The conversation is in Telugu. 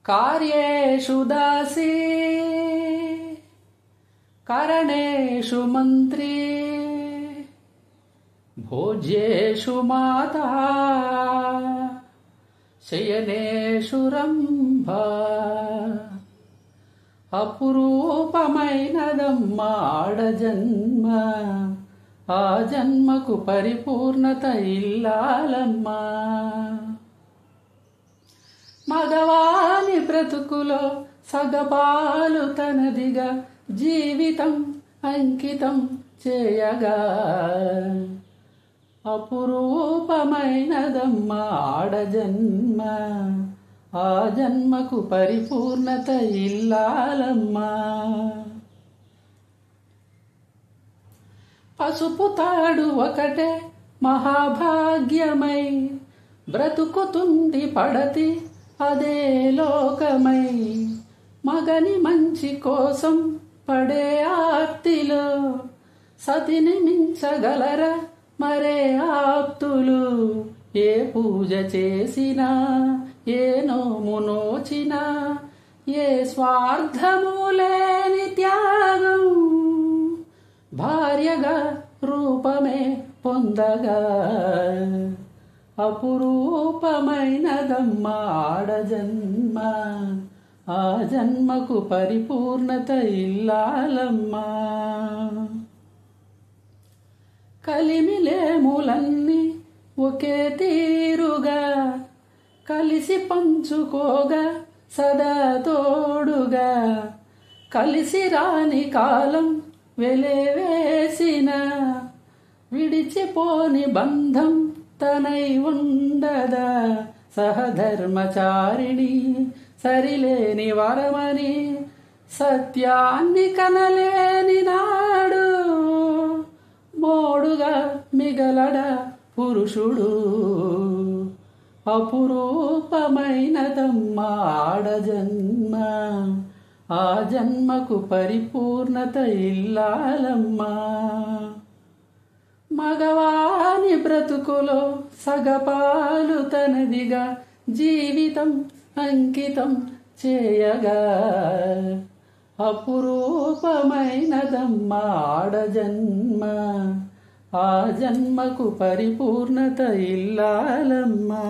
कार्येषु दासी करणेषु मन्त्री भोज्येषु माता शयनेषु रम्भा అపురూపమైనదమ్మా ఆడజన్మ ఆ జన్మకు పరిపూర్ణత ఇల్లాలమ్మా. మగవాని బ్రతుకులో సగపాలు తనదిగా జీవితం అంకితం చేయగా అపురూపమైనదమ్మా ఆడజన్మ ఆ జన్మకు పరిపూర్ణత ఇల్లాలమ్మా. పసుపు తాడు ఒకటే మహాభాగ్యమై బ్రతుకుతుంది పడతి అదే లోకమై. మగని మంచి కోసం పడే ఆర్తిలో సతిని మించగలరా మరే ఆప్తులు. ఏ పూజ చేసినా ఏ నోము నోచినా ఏ స్వార్థము లేని త్యాగం భార్యగా రూపమే పొందగా అపురూపమైనదమ్మా ఆడజన్మ ఆ జన్మకు పరిపూర్ణత ఇల్లాలమ్మా. కలిమిలేములన్నీ ఒకే తీరుగా కలిసి పంచుకోగా సదా తోడుగా కలిసి రాని కాలం వెలివేసిన విడిచిపోని బంధం తనై ఉండదా. సహధర్మచారిణి సరిలేని వరమని సత్యాన్ని కనలేని నాడు మోడుగా మిగలడ పురుషుడు. అపురూపమైనదమ్మా ఆడజన్మ ఆ జన్మకు పరిపూర్ణత ఇల్లాలమ్మా. మగవాని బ్రతుకులో సగపాలు తనదిగా జీవితం అంకితం చేయగా అపురూపమైనదమ్మా ఆడజన్మ ఆ జన్మకు పరిపూర్ణత ఇల్లాలమ్మా.